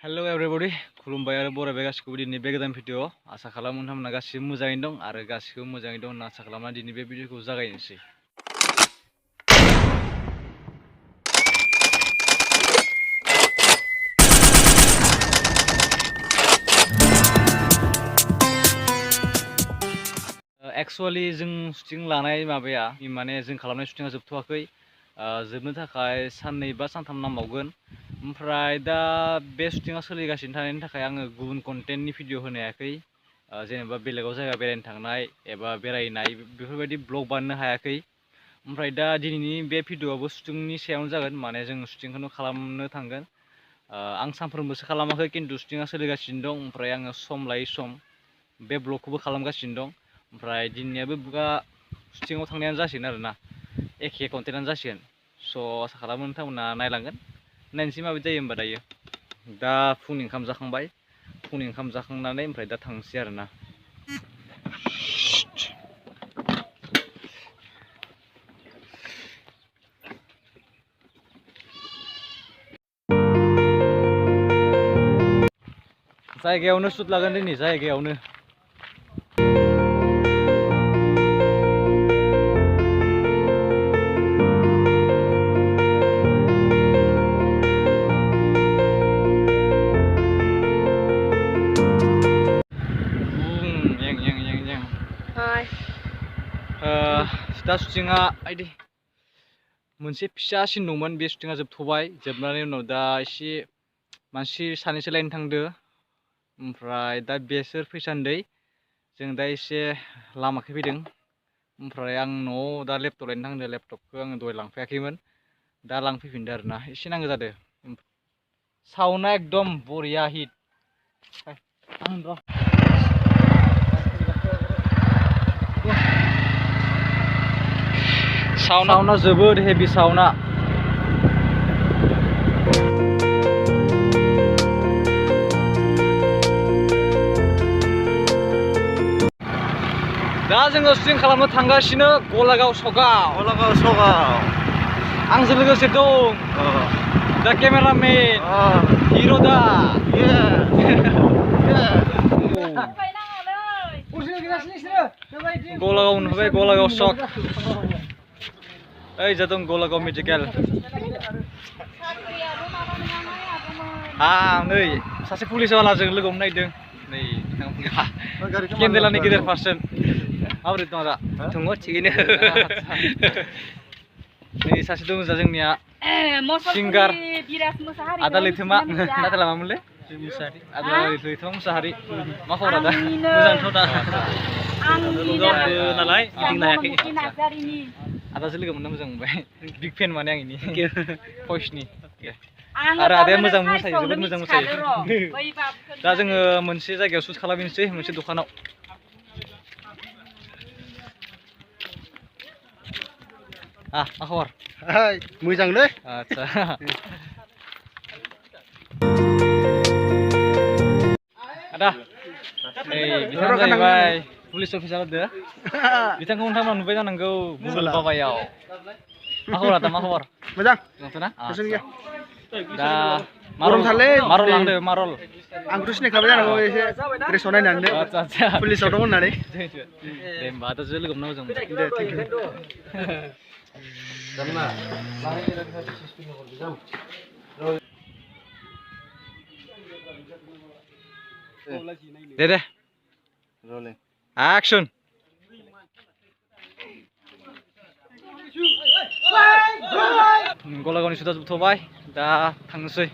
Hello everybody, खुलुमबाय आरो बरायबाय गासिखौबो दिनै बे गोदान भिडिअ आसा खालामो नोंथांमोना गासिबो मोजाङैनो दं आरो गासिबो मोजाङै दं होनना आसा खालामना दिनै बे भिडिअखौ जागायनोसै। एक्चुअली जों शुटिं लानाय माबाया माने जों खालामनाय शुटिंआ जोबथ'वाखै, जोबनो थाखाय साननै बा सानथाम नांबावगोन। ओमफ्राय दा बे शुटिंआ सोलिगासिनो थानायनि थाखाय आङो गुबुन कन्टेन्टनि भिडिअ होनो हायाखै, जेनेबा बेलेगाव जायगा बेरायनो थांनाय एबा बेरायनाय बेफोरबायदि ब्लग बानायनो हायाखै। ओमफ्राय दा दिनैनि बे भिडिअआबो शुटिंनि सायावनो जागोन, माने जों शुटिंखौनो खालामनो थांगोन। आं सानफ्रोमबोसो खालामाखै, खिन्थु शुटिंआ सोलिगासिनो दं। ओमफ्राय आङो सम लायै सम बे ब्लगखौबो खालामगासिनो दं। ओमफ्राय दिनैनियाबो शुटिंआव थांनायानो जासिगोन आरोना, एखे कन्टेन्टआनो जासिगोन। स' आसा खालामो नोंथांमोना नायलांगोन। नायनोसै माबायदि जायो होमबा दायो। दा फुंनि ओंखाम जाखांबाय, फुंनि ओंखाम जाखांनानै ओमफ्राय दा थांसै आरोना। जायगायावनो शुट लागोन दिनै, जायगायावनो। दा शुटिंआ मोनसे फिसासिन दंमोन, बे शुटिंआ जोबथ'बाय। जोबनानै उनाव दा एसे मानसि सानैसो लायनो थांदो। ओमफ्राय दा बेसोर फैसान्दै जों दा एसे लामाखै फैदों। ओमफ्राय आं न'आव दा लेपटप लायनो थांदो। लेपटपखौ आङो दहाय लांफैयाखैमोन, दा लांफैफिनदो आरोना। एसे नांगौ जादों। साउन्डआ एकदम बरिया हिट। साउन्डआ जोबोद हेभि साउन्डआ। दा जोङो शुटिं खालामनो थांगासिनो गलागाव सगाव। आंजों लोगोसे दं दा केमेरामेन हिर' दा। गलागाव नुबाय, गलागाव सक। ओइ जादों गलागाव मेडिकेल। नै सासे पुलिसवालाजों लोगो हमनो नागिरदों। नै केन्देलानि गेदेर पार्सन। माबोरै दं आदा? दङ थिगैनो। नै सासे दङ जोंनिया सिंगार आदा लैथोमा। आदाला मामोनलै? आदा लैथोमा मुसाहारि। मा खबर आदा? मोजांथ' दा। नालाय गिदिंनो हायाखै। आदाजों लोगो मोनना मोजां मोनबाय। बिग फेन माने आं इनि भइसनि। आरो आदाया मोजां मोसायो, जोबोद मोजां मोसायो। दा जोङो मोनसे जायगायाव शुट खालामनोसै, मोनसे दखानाव। मा खबर? मोजांलै। आदसा। आदा नै बिथाङा जाहैबाय पुलिस अफिसार होदो। बिथांखौ नोंथांमोना नुबाय जानांगौ गुगोल बाबायाव। मा खबर आदा, मा खबर? मोजां। मोजांथ'ना? दा गरम थारलै। मारल लांदो, मारल। आंखौथ' सिनायखाबाय जानांगौ एसे ड्रेसाव नायनानै। आदसा पुलिसाव दं होननानै। दे होमबा आदाजों लोगो मोनना मोजां मोनबाय। दे थेंक इउ। दे एक्सन। गलागावनि शुटआ जोबथ'बाय, दा थांनोसै।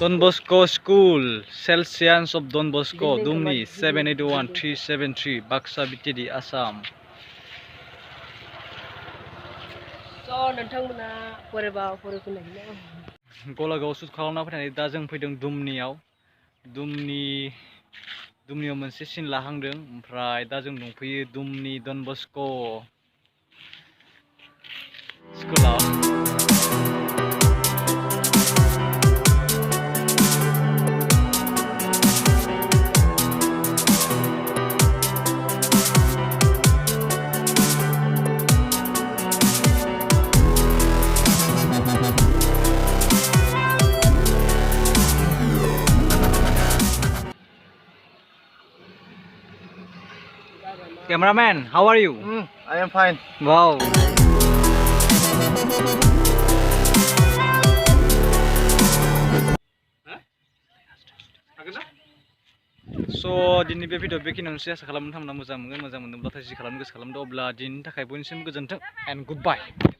Don Bosco School, Salesians of Don Bosco, Dumni 781373, Baksa BTD, Assam. नोंथांमोना फरायबा फरायफैनाय गलागाव शुट खालामना फैनानै दा जों फैदों दुमनियाव। दुमनियाव मोनसे सिन लाहांदों ओमफ्राय दा जों दंफैयो दुमनि डन बस्क' स्कुलाव Cameraman, how are you? I am fine. Wow. So दिनै बे भिडिअ बेखिनियावनोसै आसा खालामो नोंथांमोना मोजां मोनगोन मोजां मोनदोंब्लाथाय जि खालामनो गोसो खालामदों अब्ला दिनैनि थाखाय बयनिसिम गोजोन्थों and goodbye.